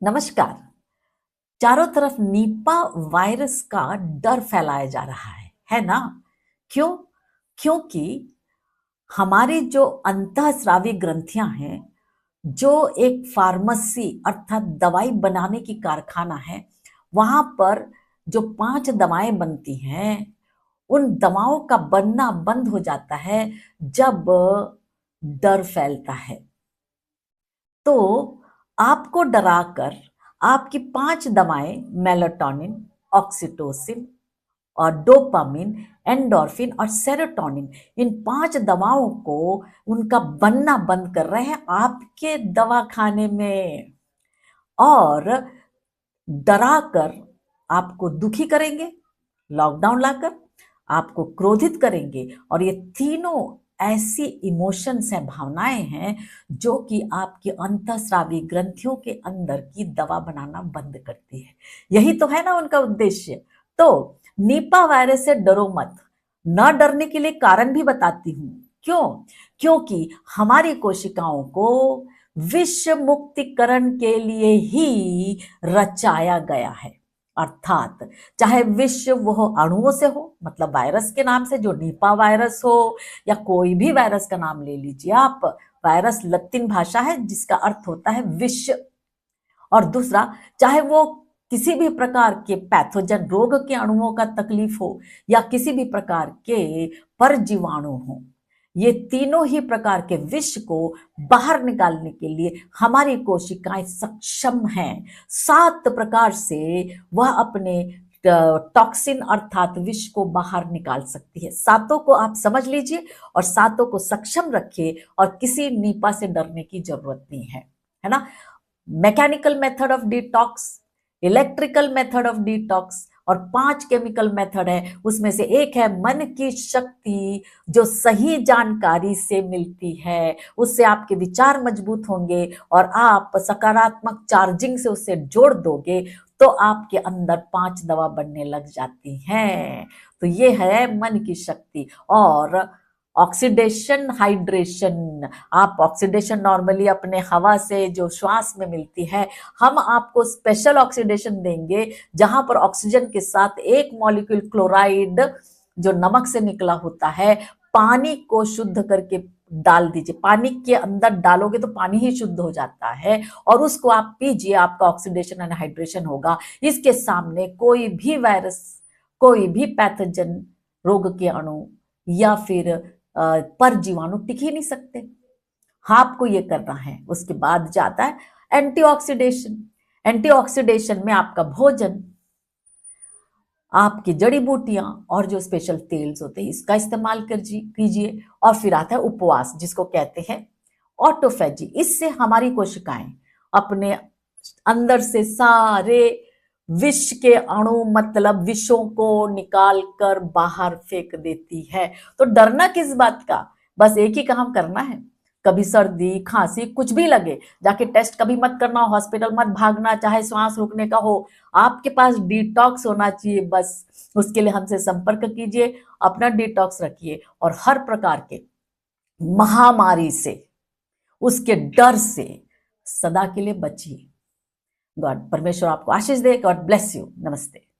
नमस्कार। चारों तरफ निपा वायरस का डर फैलाया जा रहा है ना? क्यों? क्योंकि हमारी जो अंतःस्रावी ग्रंथियां हैं, जो एक फार्मेसी अर्थात दवाई बनाने की कारखाना है, वहां पर जो 5 दवाएं बनती हैं, उन दवाओं का बनना बंद हो जाता है जब डर फैलता है। तो आपको डराकर आपकी 5 दवाएं मेलाटोनिन, ऑक्सीटोसिन और डोपामिन, एंडोर्फिन और सेरोटोनिन, इन 5 दवाओं को उनका बनना बंद कर रहे हैं आपके दवाखाने में, और डराकर आपको दुखी करेंगे, लॉकडाउन लाकर आपको क्रोधित करेंगे। और ये तीनों ऐसी इमोशंस हैं, भावनाएं हैं, जो कि आपकी अंतःस्रावी ग्रंथियों के अंदर की दवा बनाना बंद करती है। यही तो है ना उनका उद्देश्य। तो निपा वायरस से डरो मत। न डरने के लिए कारण भी बताती हूं। क्यों? क्योंकि हमारी कोशिकाओं को विश्व मुक्तिकरण के लिए ही रचाया गया है। अर्थात चाहे विश्व वह अणुओं से हो, मतलब वायरस के नाम से, जो निपा वायरस हो, या कोई भी वायरस का नाम ले लीजिए आप। वायरस लतीन भाषा है जिसका अर्थ होता है विश्व। और दूसरा, चाहे वो किसी भी प्रकार के पैथोजन रोग के अणुओं का तकलीफ हो, या किसी भी प्रकार के परजीवाणु हो, ये तीनों ही प्रकार के विष को बाहर निकालने के लिए हमारी कोशिकाएं सक्षम हैं। 7 प्रकार से वह अपने टॉक्सिन अर्थात विष को बाहर निकाल सकती है। 7 को आप समझ लीजिए और 7 को सक्षम रखिए, और किसी निपा से डरने की जरूरत नहीं है ना? Mechanical method of detox, electrical method of detox, और 5 केमिकल मेथड है। उसमें से एक है मन की शक्ति, जो सही जानकारी से मिलती है। उससे आपके विचार मजबूत होंगे और आप सकारात्मक चार्जिंग से उसे जोड़ दोगे, तो आपके अंदर 5 दवा बनने लग जाती हैं। तो ये है मन की शक्ति। और ऑक्सीडेशन, हाइड्रेशन। आप ऑक्सीडेशन नॉर्मली अपने हवा से जो श्वास में मिलती है, हम आपको स्पेशल ऑक्सीडेशन देंगे जहां पर ऑक्सीजन के साथ एक मॉलिक्यूल क्लोराइड, जो नमक से निकला होता है, पानी को शुद्ध करके डाल दीजिए। पानी के अंदर डालोगे तो पानी ही शुद्ध हो जाता है, और उसको आप पीजिए, आपका ऑक्सीडेशन एंड हाइड्रेशन होगा। इसके सामने कोई भी वायरस, कोई भी पैथोजन रोग के अणु या फिर परजीवाणु टिक ही नहीं सकते। आपको ये करना है। उसके बाद जाता है एंटीऑक्सीडेशन। एंटीऑक्सीडेशन में आपका भोजन, आपकी जड़ी बूटियां और जो स्पेशल तेल्स होते हैं, इसका इस्तेमाल कीजिए। और फिर आता है उपवास, जिसको कहते हैं ऑटोफेजी। इससे हमारी कोशिकाएं अपने अंदर से सारे विष के अणु, मतलब विषों को निकाल कर बाहर फेंक देती है। तो डरना किस बात का? बस एक ही काम करना है। कभी सर्दी खांसी कुछ भी लगे, जाके टेस्ट कभी मत करना, हॉस्पिटल मत भागना, चाहे श्वास रुकने का हो, आपके पास डिटॉक्स होना चाहिए। बस उसके लिए हमसे संपर्क कीजिए, अपना डिटॉक्स रखिए, और हर प्रकार के महामारी से, उसके डर से सदा के लिए बचिए। गॉड, परमेश्वर आपको आशीष दे। God bless you. नमस्ते।